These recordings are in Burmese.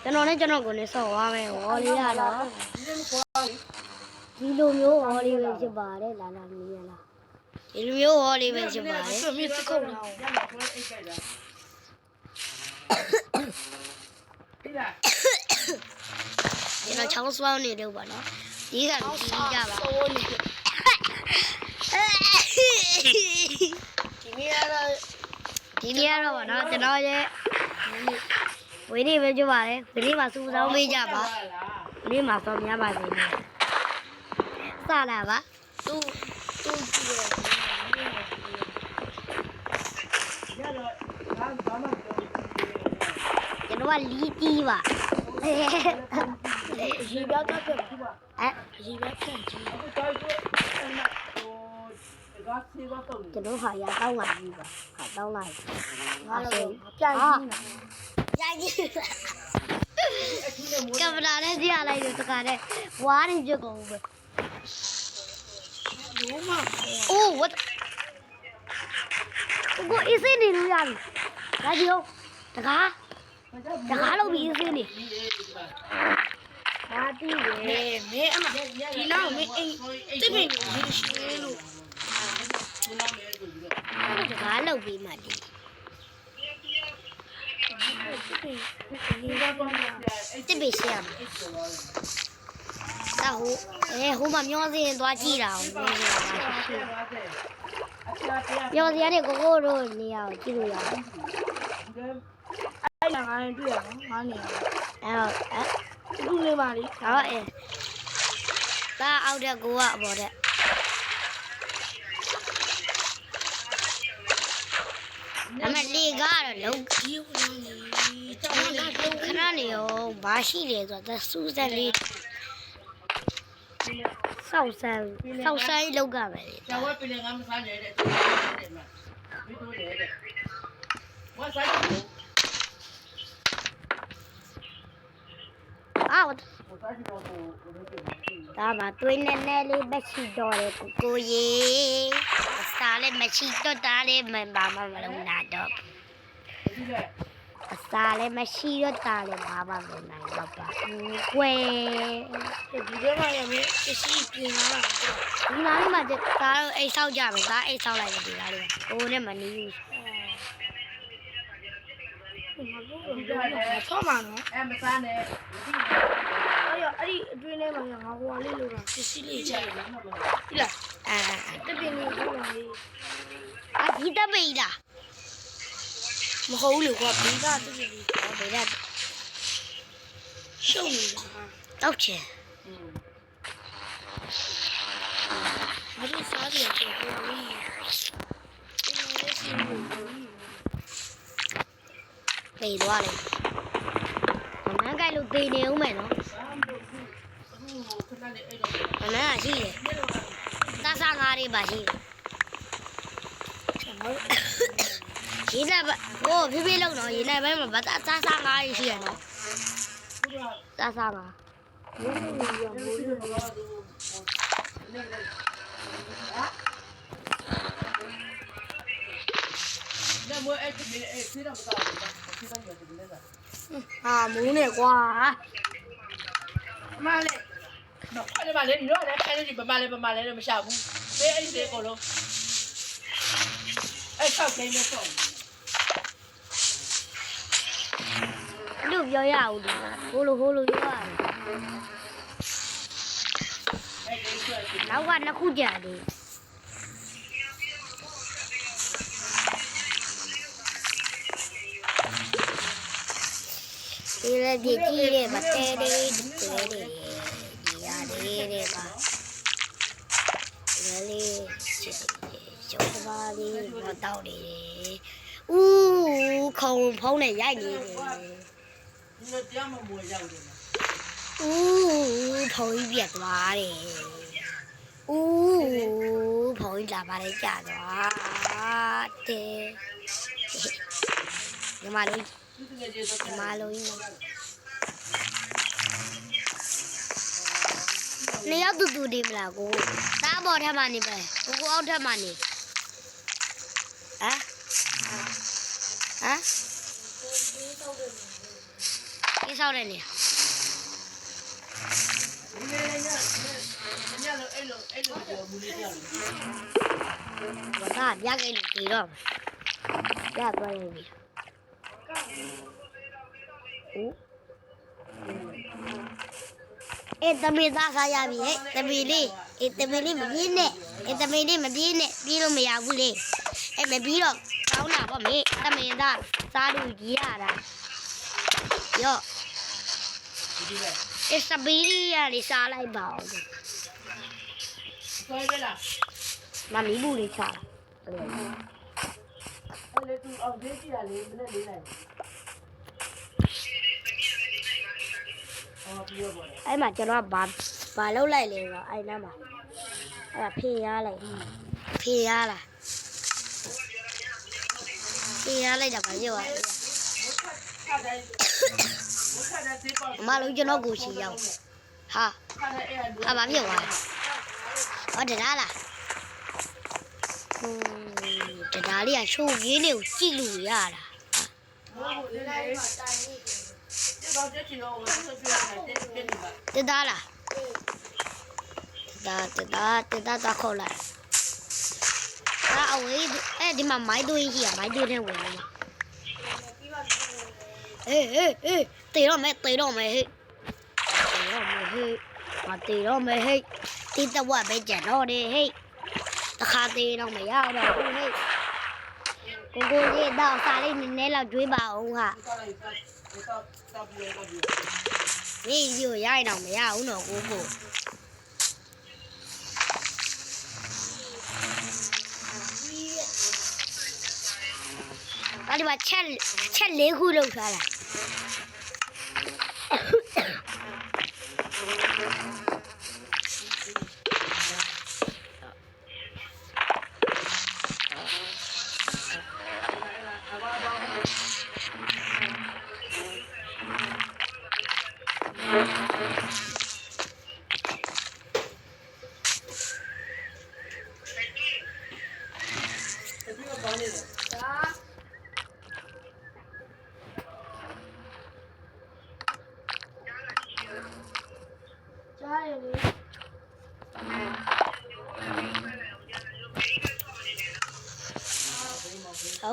ကျွန်တော်နဲ့ကျွန်တော်ကိုလည်းဆော့သွားမယ်ဟောလေးရတော့ဒီလိုမျိုးဟောလေးပဲဖြစ်ပါတယ်လာလာမီးရလားဒီလိုမျိုးဟောလေးပဲဖြစ်ပါတယ်ကျွန်တော်တစ်ခုတော့ကျွန်တော်ချောင်းစွမ်းနေလို့ပါနော်ဒီကကြီးကြပါဒီနေ့ကတော့ပါနော်ကျွန်တော်ရဲ့ဝေးနေပဲကြပါလေဝေးနေမှာစူဆောင်းပေးကြပါဝေးနေမှာဆောင်းများပါစေနဲ့စလာပါသူကြည့်ရကျွန်တော်ကလီတီးပါရေပြတ်တက်ပြပါရေပြတ်ဖြန့်ကြည့်ကျွန်တော်ဟာရတောင်းလာပြီပါဟာတောင်းလိုက်ငါလည်းပြိုင်ကြည့်ကင်မရာနဲ့ကြည့်ရလိုက်တော့တခါတည်းဝါးနေကြကုန်ပဲအိုး what ကိုအစ်စင်းနေလို့ရပြီဒါကြည့်ဦးတကားလို့ပြီးအစ်စင်းနေဘာတီးလဲမင်းအမဒီလောက်မင်းအိမ်တိပိန်ကိုရှိလို့တကားလို့ပြီးမှဒီတိပိရှိရမှာဒါဟိုမှာမျောစင်းသွားကြည့်တာအောင်မျောစင်းရတယ်ကိုတို့နေရာကိုကြည့်လို့ရတယ်အဲ့ငါလည်းတွေ့ရနော်ငါနေအဲ့သူ့လေးပါလေဟောဒါအောက်တဲ့ကိုကအပေါ်တဲ့ဒါမဲ့လေကတော့လုံးကြီးခဏနေရောဘာရှိလဲဆိုတော့စူးစမ်းလေးဆောက်ဆန်းလောက်ကပဲလေကျောင်းကပြင်ငါမစားနေတဲ့မင်းတို့လေတဲ့ဝါဆိုင်ဒါမှတွင်းနဲ့လေးပဲရှိတော့လေကိုရေစားလည်းမရှိတော့တာလေမဘာမှမလုပ်နိုင်တော့အစားလည်းမရှိတော့တာလေဘာမှမလုပ်နိုင်တော့ပါဘူးကွယ်ဒီထဲမှာရမယ်ပစ္စည်းပြင်လာတာဒီနားလေးမှာဒါတော့အိတ်ဆောက်ကြမယ်ဒါအိတ်ဆောက်လိုက်တယ်ဒီလားလေးကိုနဲ့မနီးဘူးဆောက်မှာနော်မစားနဲ့အဲ့ဒီအတွင်းထဲမှာငါဟိုဟာလေးလိုတာပစ္စည်းလေးချက်တယ်နော်ဒီလားတပင်းလေးဟိုဟာလေးဒီတပိတ်လားမဟုတ်လေကွာဘေးကတပင်းလေးဘေးကရှုံနေတာတောက်ချင်မဒီစားတယ်ဆိုတော့ပြေးသွားလေမမန်းကြိုက်လို့ပြေးနေဦးမယ်နော်မမန်းကရှိတယ်သတ်စားငါးလေးပါရှိတယ်ရေနဲ့ဟိုဖြည်းဖြည်းလုံးတော့ရေနဲ့ဘက်မှာသတ်စားငါးလေးရှိရနော်သတ်စားငါးမူးနေကွာမလေးအဲ့ဒါလေဒီတော့လည်းအဲ့ဒီပမာလဲတော့မရှောက်ဘူးပေးအဲ့ဒီကိုလုံးအဲ့ဆောက်သိမ်းလို့တော့လို့ပြောရအောင်ဟိုလိုပြောရတယ်နောက်ကနှစ်ခုကြာတယ်ဒီလေဒီကြီးတဲ့မတဲတဲ့ဒီရတယ်တဲ့ပါလေးကျော်ပါလေးမတော့နေဦးခုံဖုံးနဲ့ရိုက်နေတယ်ဒီလိုတရားမမွေရောက်တယ်ဦးဖုံးကြီးပြတ်သွားတယ်ဦးဖုံးကြီးလာပါလေကြာသွားတယ်ညီမလေးနေရောက်တူနေမလားကိုသားပေါ်ထက်မှနေပဲကိုအောက်ထက်မှနေဟမ် တစ်ဆောက်တဲ့နေဘာပြခဲ့လို့ဒီတော့ပြသွားရင်ပြီတမီသားစားရပြီဟဲ့တမီလေးတမီလေးမပြေးနဲ့တမီလေးမပြေးနဲ့ပြေးလို့မရဘူးလေမပြီးတော့ကောင်းတာပေါ့မေတမီသားစားလို့ကြီးရတာရောစပီရီရလေးစားလိုက်ပါဦးဆွဲပဲလားမမီဘူးလေးချာအဲ့လေသူအောင်သေးကြည့်ရလေမနဲ့လေးလိုက်အဲ့မှာကျွန်တော်ဘာလုပ်လိုက်လဲတော့အဲ့နားမှာအဲ့ဒါဖေးရလိုက်ဖေးရလားဖေးရလိုက်တာဘာပြောရလဲမလို့ကျွန်တော်ကိုချီရောက်ဟာဘာဖြစ်သွားလဲဟောတရားလားတရားလေးကချိုးရင်းလေးကိုကြည့်လို့ရတာတက်တာလားတက်တာခေါ်လိုက်အဝေးဒီမှာမိုင်းသွေးကြီးမိုင်းသွေးနဲ့ဝင်လာတေတော့မဲဟဲ့မတေတော့မဲဟဲ့တိတဝက်ပဲကြံတော့တယ်ဟဲ့တခါတေတော့မရတော့ဘူးဟဲ့ကိုလေးတော့စားလေးနည်းနည်းလောက်ကျွေးပါအောင်ဟာนี่อยู่ย่ายတော့မရဘူးနော်ကိုကိုအဲ့ဒီမှာချက်၄ခုလောက်ထားတာ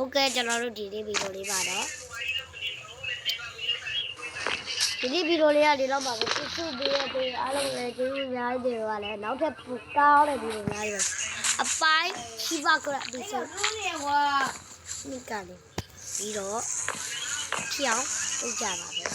ဟုတ်ကဲ့ကျွန်တော်တို့ဒီနေ့ဗီဒီယိုလေးပါတော့ဒီနေ့ဗီဒီယိုလေးကဒီလောက်ပါပဲစုပေးရတဲ့အားလုံးလည်းကျေးဇူးများတယ်ပါလဲနောက်ထပ်ပူကောင်းတဲ့ဗီဒီယိုများတွေအပိုင်းရှိပါကြတဲ့ဒီဆိုမိကလေးပြီးတော့ဖြောင်းထုတ်ကြပါပဲ